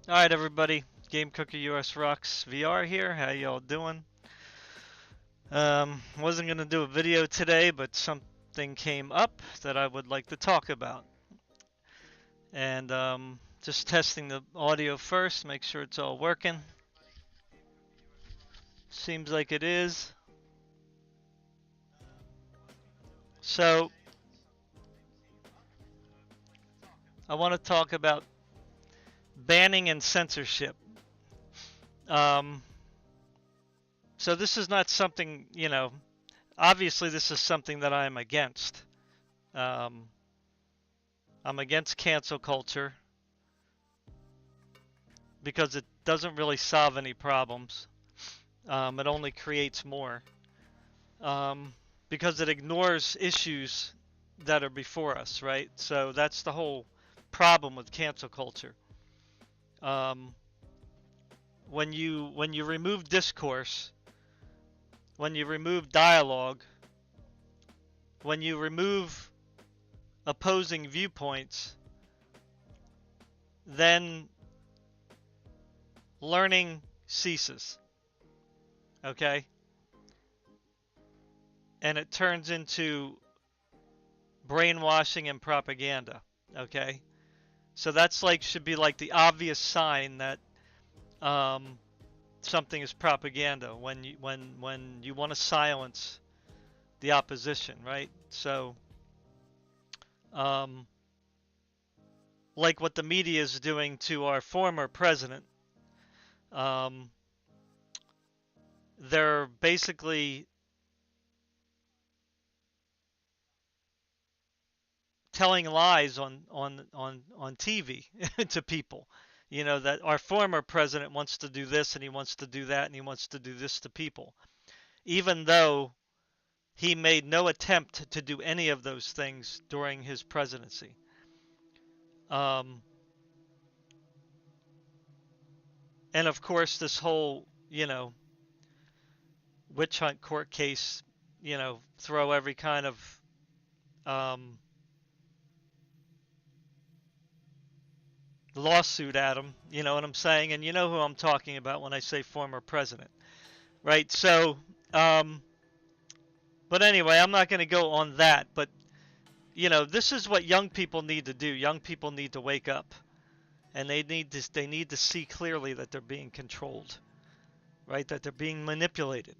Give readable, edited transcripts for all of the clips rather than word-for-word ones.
All right, everybody. Game Cooker US Rocks VR here. How y'all doing? Wasn't gonna do a video today, but something came up that I would like to talk about, and just testing the audio first, make sure it's all working. Seems like it is. So I want to talk about banning and censorship. Um, so this is not something, obviously this is something that I am against. Um, I'm against cancel culture because it doesn't really solve any problems. It only creates more um, because it ignores issues that are before us, right? So that's the whole problem with cancel culture. Um, when you remove discourse, when you remove dialogue, when you remove opposing viewpoints, then learning ceases. Okay? And it turns into brainwashing and propaganda. Okay? So that's should be like the obvious sign that um, something is propaganda when you want to silence the opposition, right? So um, like what the media is doing to our former president, um, they're basically telling lies on TV to people. You know that our former president wants to do this and he wants to do that and he wants to do this to people, even though he made no attempt to do any of those things during his presidency. Um, and of course, this whole witch hunt court case, throw every kind of um, lawsuit at him. You know what I'm saying? And you know who I'm talking about when I say former president, right? So, um, but anyway, I'm not going to go on that. But this is what young people need to do. Young people need to wake up, and they need to see clearly that they're being controlled, right? That they're being manipulated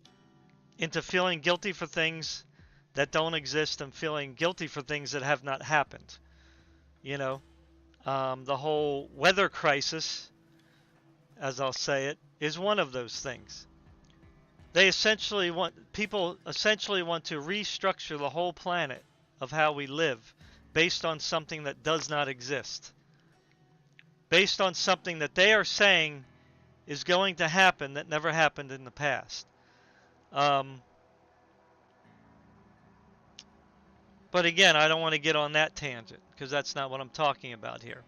into feeling guilty for things that don't exist and feeling guilty for things that have not happened. You know, the whole weather crisis, as I'll say it, is one of those things. People essentially want to restructure the whole planet of how we live based on something that does not exist. Based on something that they are saying is going to happen that never happened in the past. Um, but again, I don't want to get on that tangent because that's not what I'm talking about here.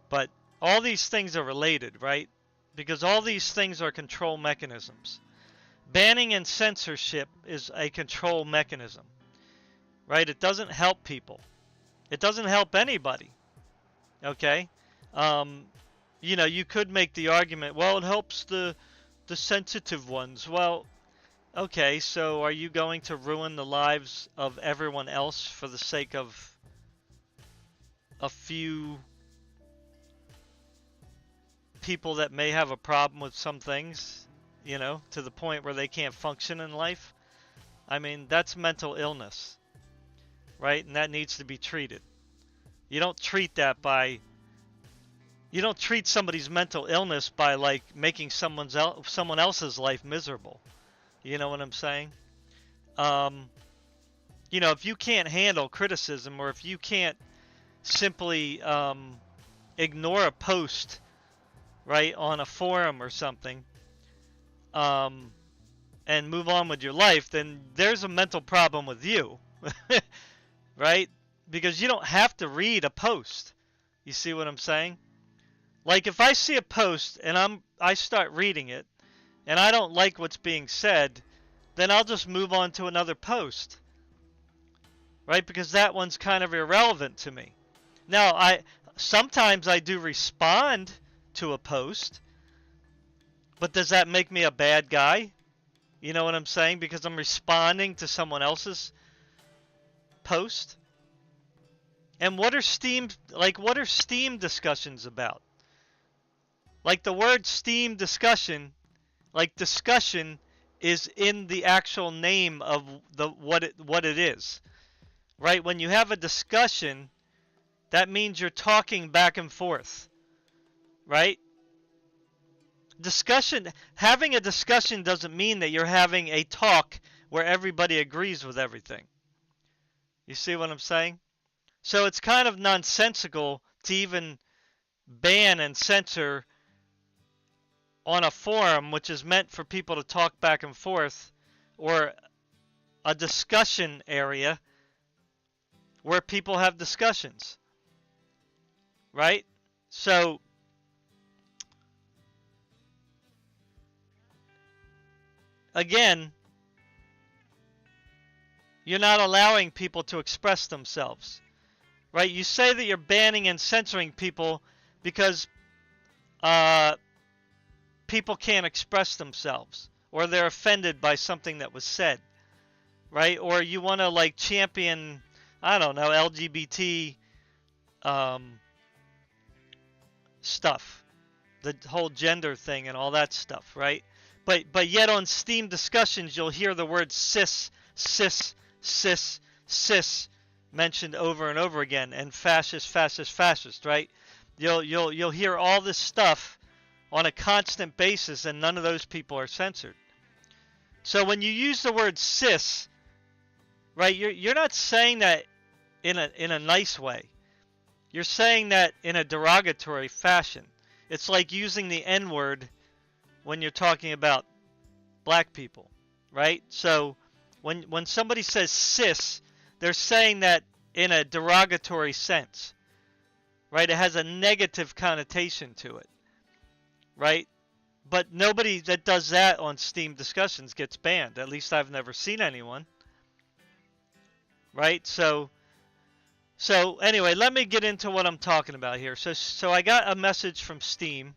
But all these things are related, right? Because all these things are control mechanisms. Banning and censorship is a control mechanism, right? It doesn't help people. It doesn't help anybody, okay? Um, you could make the argument, well, it helps the sensitive ones. Well, okay, so are you going to ruin the lives of everyone else for the sake of a few people that may have a problem with some things, to the point where they can't function in life? I mean, that's mental illness, right? And that needs to be treated. You don't treat that by you don't treat somebody's mental illness by making someone else's life miserable. You know what I'm saying? Um, if you can't handle criticism, or if you can't simply ignore a post, right, on a forum or something, um, and move on with your life, then there's a mental problem with you, right? Because you don't have to read a post. You see what I'm saying? Like if I see a post and I start reading it and I don't like what's being said, then I'll just move on to another post. Right? Because that one's kind of irrelevant to me. Now, sometimes I do respond to a post. But does that make me a bad guy? You know what I'm saying? Because I'm responding to someone else's post. And what are Steam discussions about? Like the word Steam discussion, like discussion is in the actual name of what it is. Right? When you have a discussion, that means you're talking back and forth. Right? Having a discussion doesn't mean that you're having a talk where everybody agrees with everything. You see what I'm saying? So it's kind of nonsensical to even ban and censor on a forum which is meant for people to talk back and forth, or a discussion area where people have discussions. Right? So again, you're not allowing people to express themselves, right? You say that you're banning and censoring people because people can't express themselves, or they're offended by something that was said, right? Or you want to like champion, I don't know, LGBT stuff, the whole gender thing and all that stuff, right? But yet on Steam discussions, you'll hear the word cis mentioned over and over again, and fascist, right? You'll hear all this stuff on a constant basis, and none of those people are censored. So when you use the word cis, right, you're not saying that in a nice way. You're saying that in a derogatory fashion. It's like using the N-word when you're talking about black people, right? So when somebody says cis, they're saying that in a derogatory sense, right? It has a negative connotation to it, right? But nobody that does that on Steam discussions gets banned. At least I've never seen anyone, right? So anyway, let me get into what I'm talking about here. So I got a message from Steam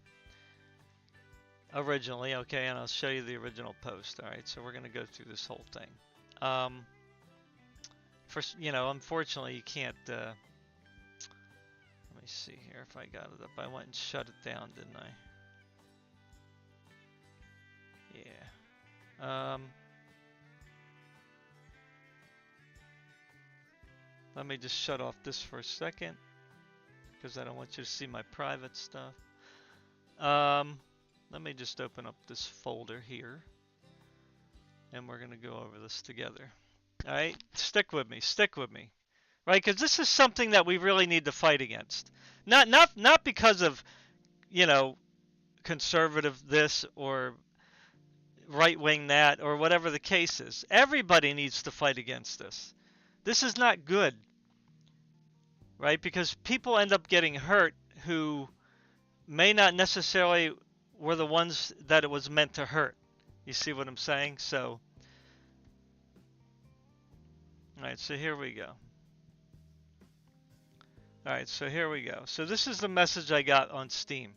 originally, okay, and I'll show you the original post. All right, so we're going to go through this whole thing. First, unfortunately, you can't. Let me see here if I got it up. I went and shut it down, didn't I? Yeah. Let me just shut off this for a second, because I don't want you to see my private stuff. Let me just open up this folder here, and we're going to go over this together. All right, stick with me, right? Because this is something that we really need to fight against. Not because of, conservative this or right-wing that or whatever the case is. Everybody needs to fight against this. This is not good, right? Because people end up getting hurt who may not necessarily were the ones that it was meant to hurt. You see what I'm saying? So, all right, so here we go. All right, so here we go. So this is the message I got on Steam.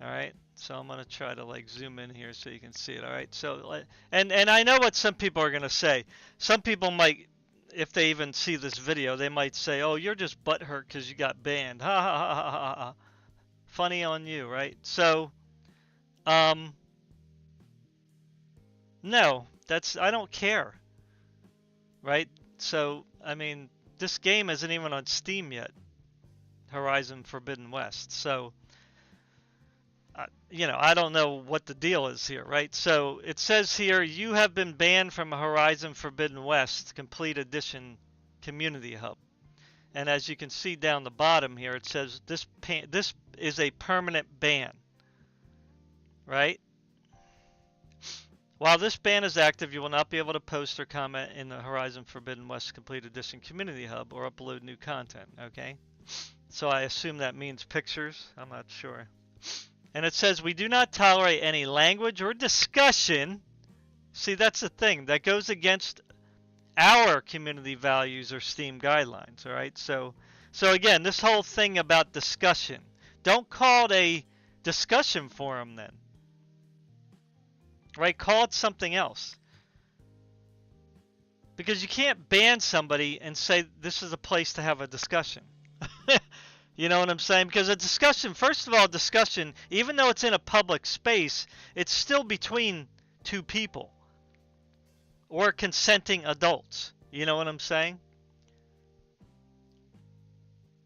All right, so I'm going to try to like zoom in here so you can see it. All right, so, and I know what some people are going to say. Some people might, if they even see this video, they might say, oh, you're just butthurt because you got banned. Ha ha ha ha ha ha. Funny on you, right? So, no, I don't care, right? So, I mean, this game isn't even on Steam yet, Horizon Forbidden West. So, I don't know what the deal is here, right? So it says here, you have been banned from Horizon Forbidden West Complete Edition Community Hub. And as you can see down the bottom here, it says this is a permanent ban, right? While this ban is active, you will not be able to post or comment in the Horizon Forbidden West Complete Edition Community Hub or upload new content, okay? So I assume that means pictures. I'm not sure. And it says, we do not tolerate any language or discussion. See, that's the thing. That goes against our community values or Steam guidelines, all right? So again, this whole thing about discussion. Don't call it discussion forum then. Right? Call it something else. Because you can't ban somebody and say this is a place to have a discussion. You know what I'm saying? Because a discussion, first of all, discussion, even though it's in a public space, it's still between two people or consenting adults. You know what I'm saying?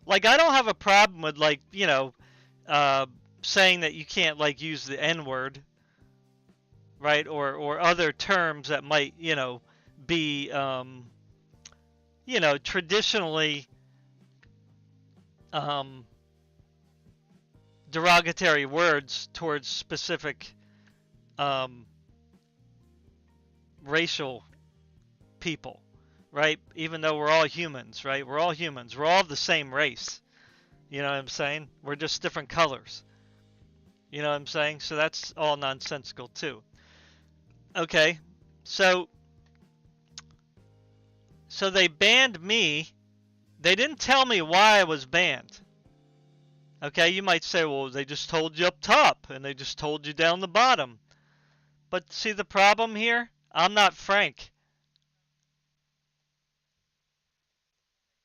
Like, I don't have a problem with, like, you know, saying that you can't, like, use the N-word, right? Or other terms that might, you know, be, you know, traditionally derogatory words towards specific racial people, right? Even though we're all humans, right? We're all humans. We're all the same race. You know what I'm saying? We're just different colors. You know what I'm saying? So that's all nonsensical too. Okay, so they banned me. They didn't tell me why I was banned. Okay, you might say, well, they just told you up top and they just told you down the bottom. But see the problem here? I'm not Frank.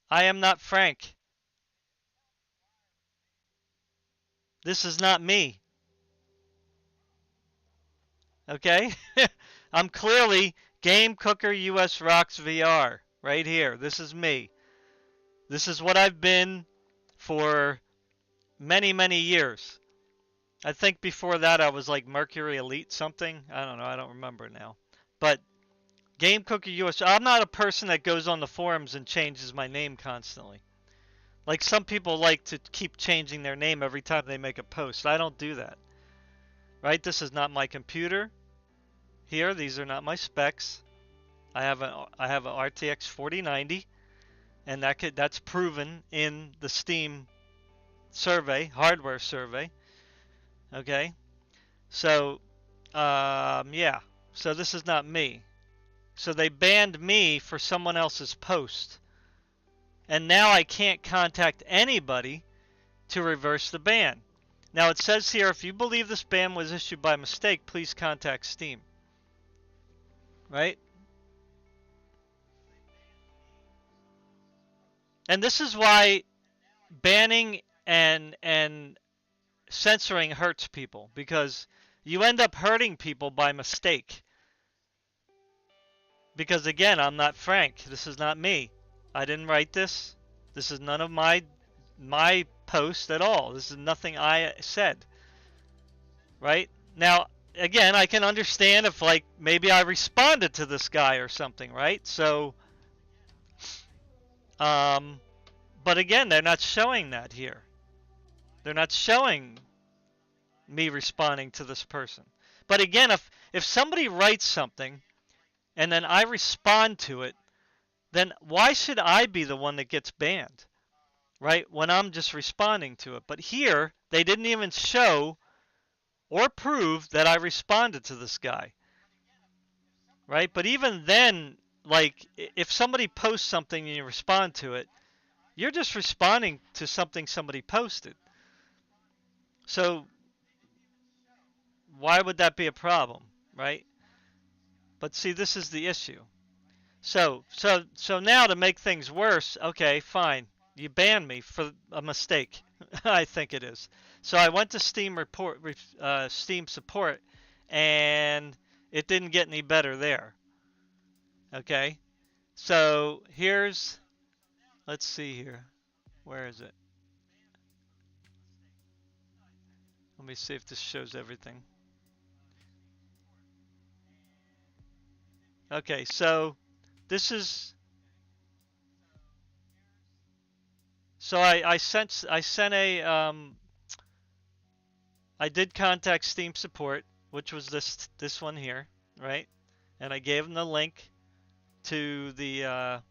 I am not Frank. This is not me. Okay? I'm clearly Game Cooker US Rocks VR. Right here. This is me. This is what I've been for many, many years. I think before that I was like Mercury Elite something. I don't know. I don't remember now. But Game Cooker US. I'm not a person that goes on the forums and changes my name constantly. Like some people like to keep changing their name every time they make a post. I don't do that. Right? This is not my computer. Here, these are not my specs. I have an RTX 4090, and that's proven in the Steam survey, hardware survey. Okay, so yeah, so this is not me. So they banned me for someone else's post, and now I can't contact anybody to reverse the ban. Now it says here, if you believe this ban was issued by mistake, please contact Steam. Right? And this is why banning and censoring hurts people, because you end up hurting people by mistake. Because again, I'm not Frank. This is not me. I didn't write this. This is none of my post at all. This is nothing I said. Right? Now, again, I can understand if, like, maybe I responded to this guy or something, right? So, but again, they're not showing that here. They're not showing me responding to this person. But again, if somebody writes something and then I respond to it, then why should I be the one that gets banned, right? When I'm just responding to it. But here, they didn't even show or prove that I responded to this guy, right? But even then, like, if somebody posts something and you respond to it, you're just responding to something somebody posted. So why would that be a problem, right? But see, this is the issue. So now to make things worse, okay, fine. You banned me for a mistake. I think it is. So I went to Steam support, and it didn't get any better there. Okay. So here's, let's see here. Where is it? Let me see if this shows everything. Okay, so this is, so I sent a I did contact Steam support, which was this one here, right? And I gave them the link to the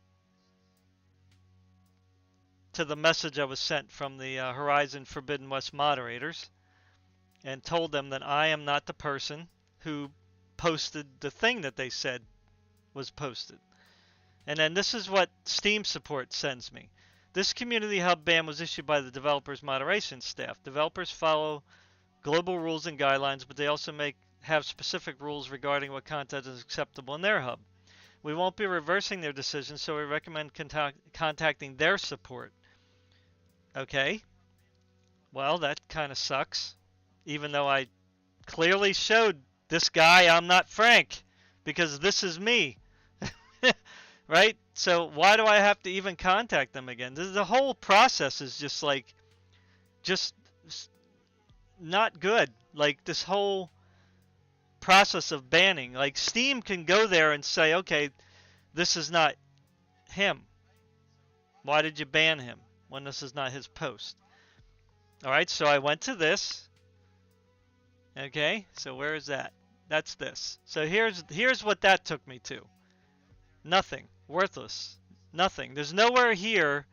message I was sent from the Horizon Forbidden West moderators, and told them that I am not the person who posted the thing that they said was posted. And then this is what Steam support sends me. This community hub ban was issued by the developers moderation staff. Developers follow global rules and guidelines, but they also have specific rules regarding what content is acceptable in their hub. We won't be reversing their decision, so we recommend contacting their support. Okay, well, that kind of sucks, even though I clearly showed this guy I'm not Frank, because this is me. Right? So why do I have to even contact them again? The whole process is just like, just not good. Like this whole process of banning. Like Steam can go there and say, okay, this is not him. Why did you ban him when this is not his post? All right, so I went to this. Okay, so where is that? That's this. So here's what that took me to. Nothing. Worthless. Nothing. There's nowhere here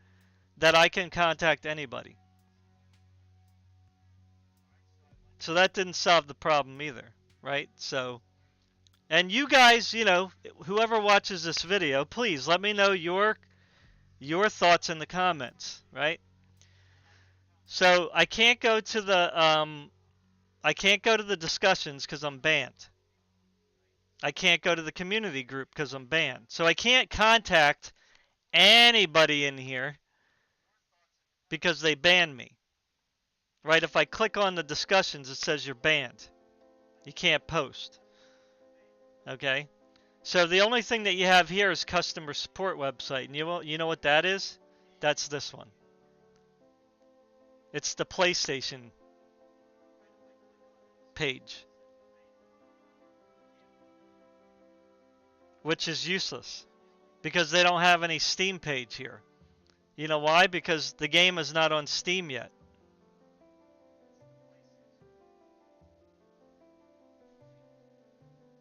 that I can contact anybody. So that didn't solve the problem either, right? So, and you guys, you know, whoever watches this video, please let me know your thoughts in the comments, right? So I can't go to the discussions because I'm banned. I can't go to the community group because I'm banned. So I can't contact anybody in here because they banned me. Right? If I click on the discussions, it says you're banned. You can't post. Okay? So the only thing that you have here is customer support website. And you know what that is? That's this one. It's the PlayStation page. Which is useless. Because they don't have any Steam page here. You know why? Because the game is not on Steam yet.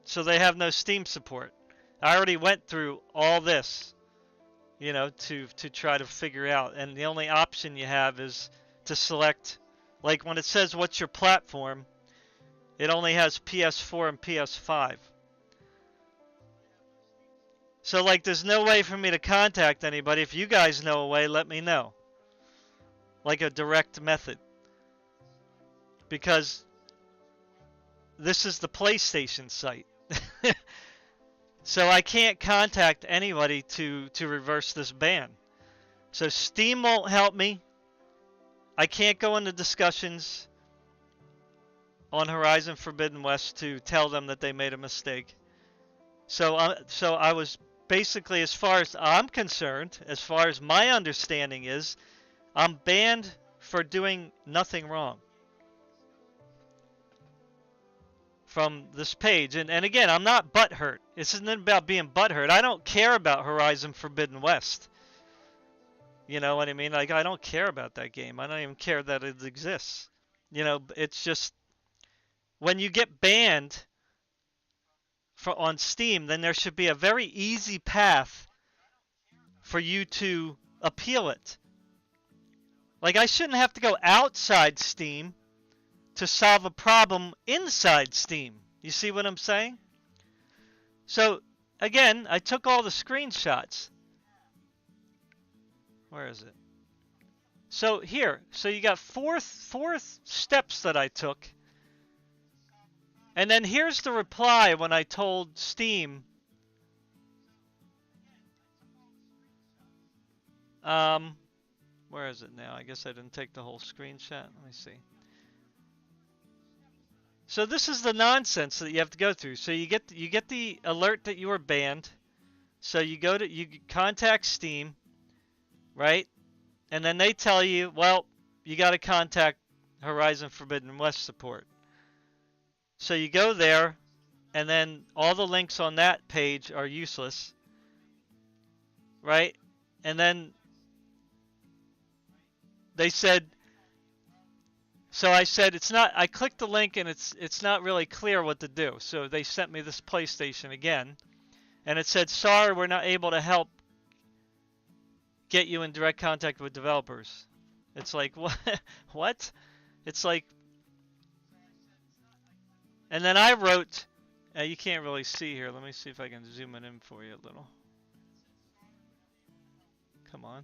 So they have no Steam support. I already went through all this, you know, to try to figure out. And the only option you have is to select, like when it says what's your platform, it only has PS4 and PS5. So like there's no way for me to contact anybody. If you guys know a way, let me know. Like a direct method. Because this is the PlayStation site. So I can't contact anybody to reverse this ban. So Steam won't help me. I can't go into discussions on Horizon Forbidden West to tell them that they made a mistake. So I was basically, as far as I'm concerned, as far as my understanding is, I'm banned for doing nothing wrong from this page. And again, I'm not butthurt. This isn't about being butthurt. I don't care about Horizon Forbidden West. You know what I mean? Like, I don't care about that game. I don't even care that it exists. You know, it's just, when you get banned on Steam, then there should be a very easy path for you to appeal it. Like, I shouldn't have to go outside Steam to solve a problem inside Steam. You see what I'm saying? So, again, I took all the screenshots. Where is it? So here, so you got four steps that I took. And then here's the reply when I told Steam. Where is it now? I guess I didn't take the whole screenshot. Let me see. So this is the nonsense that you have to go through. So you get the alert that you were banned. So you contact Steam, right? And then they tell you, well, you got to contact Horizon Forbidden West support. So you go there, and then all the links on that page are useless, right? And then they said, so I said, it's not, I clicked the link and it's not really clear what to do. So they sent me this PlayStation again, and it said, sorry, we're not able to help get you in direct contact with developers. It's like, what? What? It's like, and then I wrote, you can't really see here. Let me see if I can zoom it in for you a little. Come on.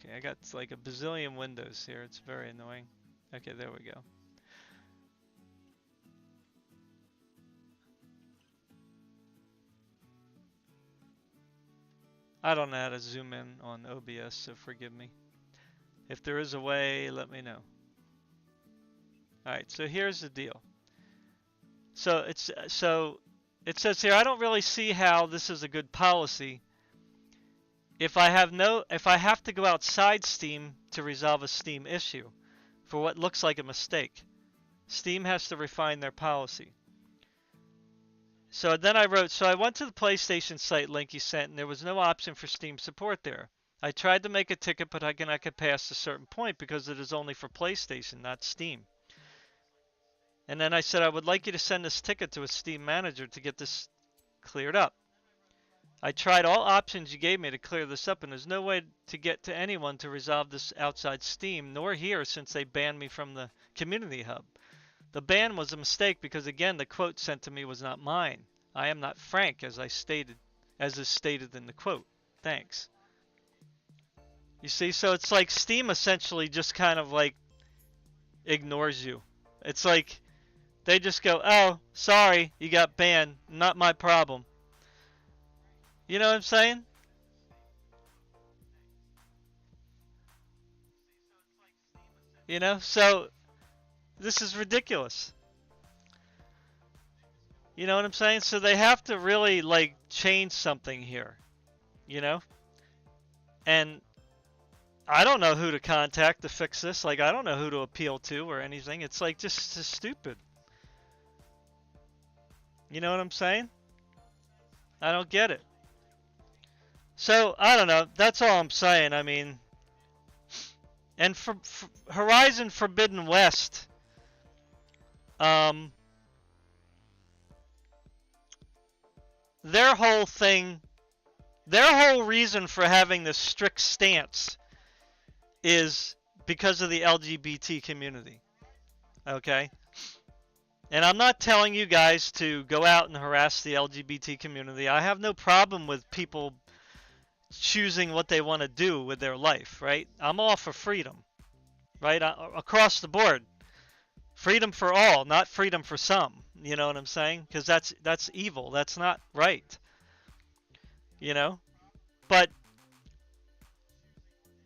Okay, I got like a bazillion windows here. It's very annoying. Okay, there we go. I don't know how to zoom in on OBS, so forgive me. If there is a way, let me know. Alright, so here's the deal. So it says here, I don't really see how this is a good policy. If I have to go outside Steam to resolve a Steam issue for what looks like a mistake, Steam has to refine their policy. So then I wrote, so I went to the PlayStation site link you sent, and there was no option for Steam support there. I tried to make a ticket, but I could pass a certain point because it is only for PlayStation, not Steam. And then I said, I would like you to send this ticket to a Steam manager to get this cleared up. I tried all options you gave me to clear this up, and there's no way to get to anyone to resolve this outside Steam, nor here since they banned me from the community hub. The ban was a mistake because, again, the quote sent to me was not mine. I am not Frank, as is stated in the quote. Thanks. You see, so it's like Steam essentially just kind of like ignores you. It's like they just go, oh, sorry, you got banned. Not my problem. You know what I'm saying? You know, so this is ridiculous. You know what I'm saying? So they have to really like change something here, you know? And I don't know who to contact to fix this. Like, I don't know who to appeal to or anything. It's like just stupid. You know what I'm saying? I don't get it. So, I don't know. That's all I'm saying. I mean, and for Horizon Forbidden West, their whole thing, their whole reason for having this strict stance is because of the LGBT community. Okay? And I'm not telling you guys to go out and harass the LGBT community. I have no problem with people choosing what they want to do with their life, right? I'm all for freedom, right? Across the board. Freedom for all, not freedom for some. You know what I'm saying? Because that's evil. That's not right. You know? But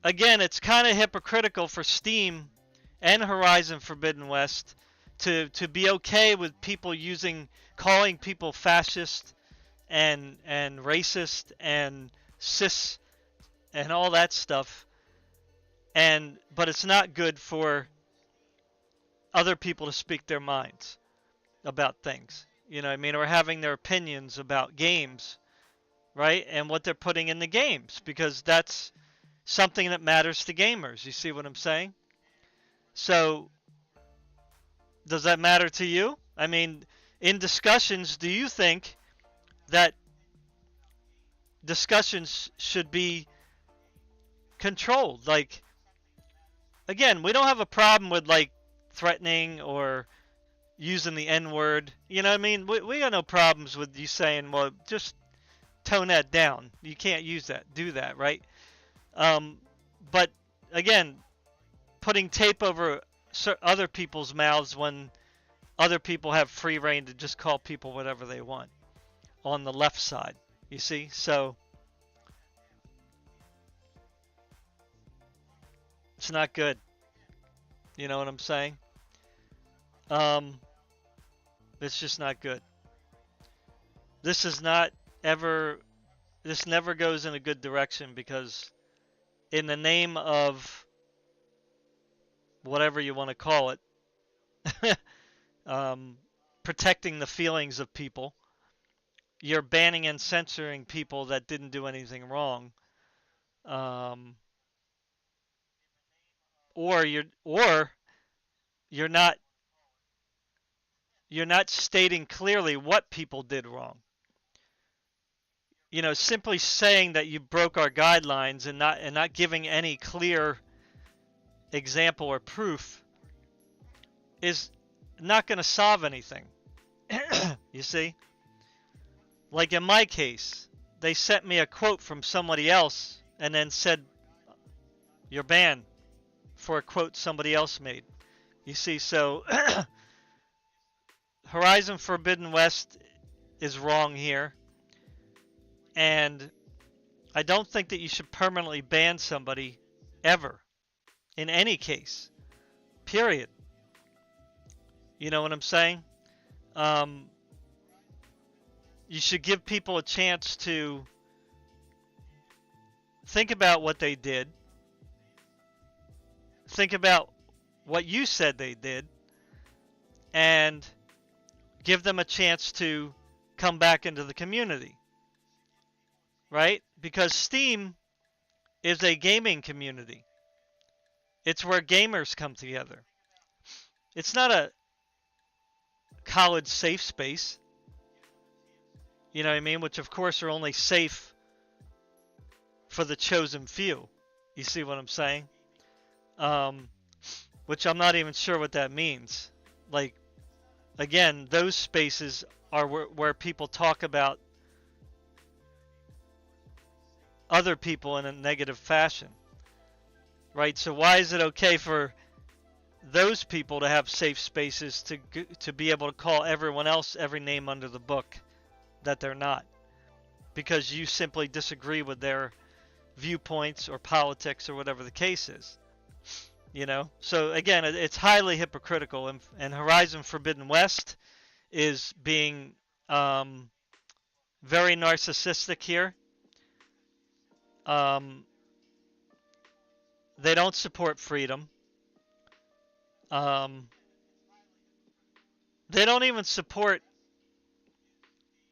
again, it's kind of hypocritical for Steam and Horizon Forbidden West to be okay with people calling people fascist and racist and cis and all that stuff, but it's not good for other people to speak their minds about things, you know what I mean, or having their opinions about games, right, and what they're putting in the games, because that's something that matters to gamers. You see what I'm saying? So does that matter to you? I mean, in discussions, do you think that discussions should be controlled? Like, again, we don't have a problem with like threatening or using the N-word. You know what I mean? We got no problems with you saying, well, just tone that down. You can't do that, right? But again, putting tape over other people's mouths when other people have free reign to just call people whatever they want on the left side. You see? So it's not good. You know what I'm saying? It's just not good. This never goes in a good direction, because in the name of whatever you want to call it, protecting the feelings of people, you're banning and censoring people that didn't do anything wrong, or you're not stating clearly what people did wrong. You know, simply saying that you broke our guidelines and not giving any clear example or proof is not going to solve anything. You see? Like in my case, they sent me a quote from somebody else and then said, You're banned for a quote somebody else made. You see, so Horizon Forbidden West is wrong here. And I don't think that you should permanently ban somebody ever, in any case, period. You know what I'm saying? You should give people a chance to think about what they did, think about what you said they did, and give them a chance to come back into the community, right? Because Steam is a gaming community. It's where gamers come together. It's not a college safe space, you know what I mean? Which of course are only safe for the chosen few. You see what I'm saying? Which I'm not even sure what that means. Like, again, those spaces are where people talk about other people in a negative fashion, right? So why is it okay for those people to have safe spaces to be able to call everyone else every name under the book that they're not, because you simply disagree with their viewpoints or politics or whatever the case is? You know, so again, it's highly hypocritical, and Horizon Forbidden West is being very narcissistic here. They don't support freedom. They don't even support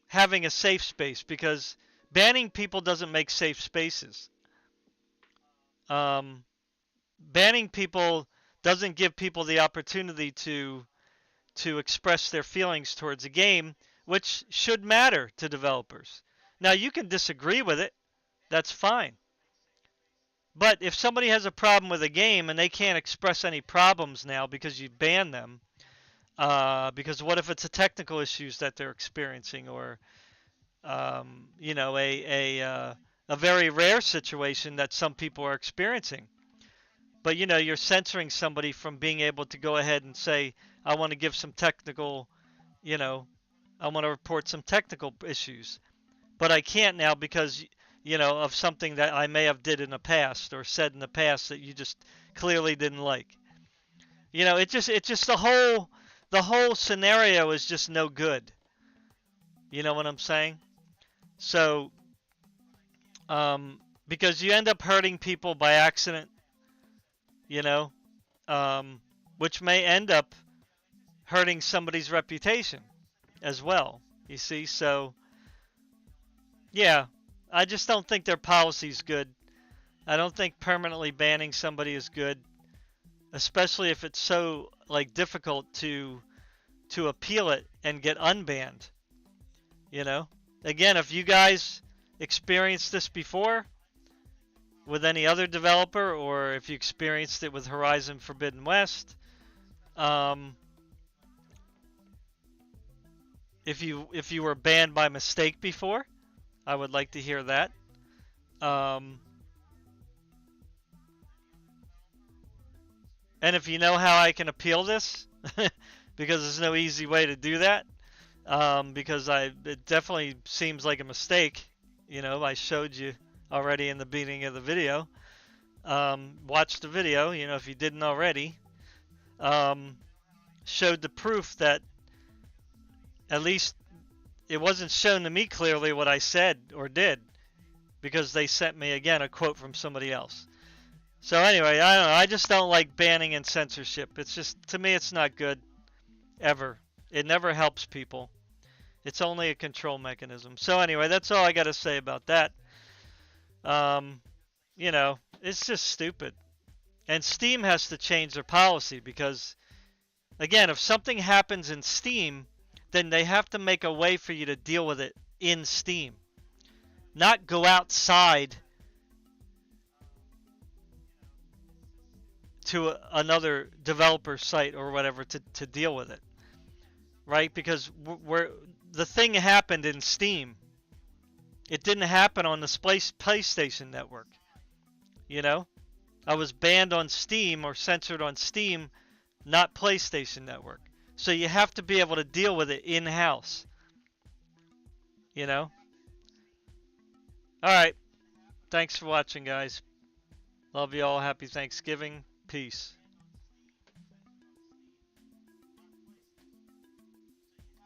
having a safe space, because banning people doesn't make safe spaces. Banning people doesn't give people the opportunity to express their feelings towards a game, which should matter to developers. Now, you can disagree with it. That's fine. But if somebody has a problem with a game and they can't express any problems now because you banned them, because what if it's a technical issues that they're experiencing, or you know, a very rare situation that some people are experiencing? But you know, you're censoring somebody from being able to go ahead and say, I want to give some technical, you know, I want to report some technical issues, but I can't now because, you know, of something that I may have did in the past or said in the past that you just clearly didn't like. You know, it's just the whole scenario is just no good. You know what I'm saying? So, because you end up hurting people by accident, you know, which may end up hurting somebody's reputation as well. You see, so yeah, I just don't think their policy's good. I don't think permanently banning somebody is good, especially if it's so like difficult to appeal it and get unbanned. You know, again, if you guys experienced this before with any other developer, or if you experienced it with Horizon Forbidden West, if you were banned by mistake before, I would like to hear that. And if you know how I can appeal this, because there's no easy way to do that, because it definitely seems like a mistake. You know, I showed you already in the beginning of the video. Watch the video, you know, if you didn't already. Showed the proof that at least it wasn't shown to me clearly what I said or did, because they sent me, again, a quote from somebody else. So anyway, I don't know. I just don't like banning and censorship. It's just, to me, it's not good, ever. It never helps people. It's only a control mechanism. So anyway, that's all I got to say about that. You know, it's just stupid. And Steam has to change their policy, because, again, if something happens in Steam, then they have to make a way for you to deal with it in Steam. Not go outside to another developer site or whatever to deal with it. Right? Because the thing happened in Steam. It didn't happen on the PlayStation Network. You know? I was banned on Steam or censored on Steam, not PlayStation Network. So you have to be able to deal with it in-house. You know? Alright. Thanks for watching, guys. Love you all. Happy Thanksgiving. Peace.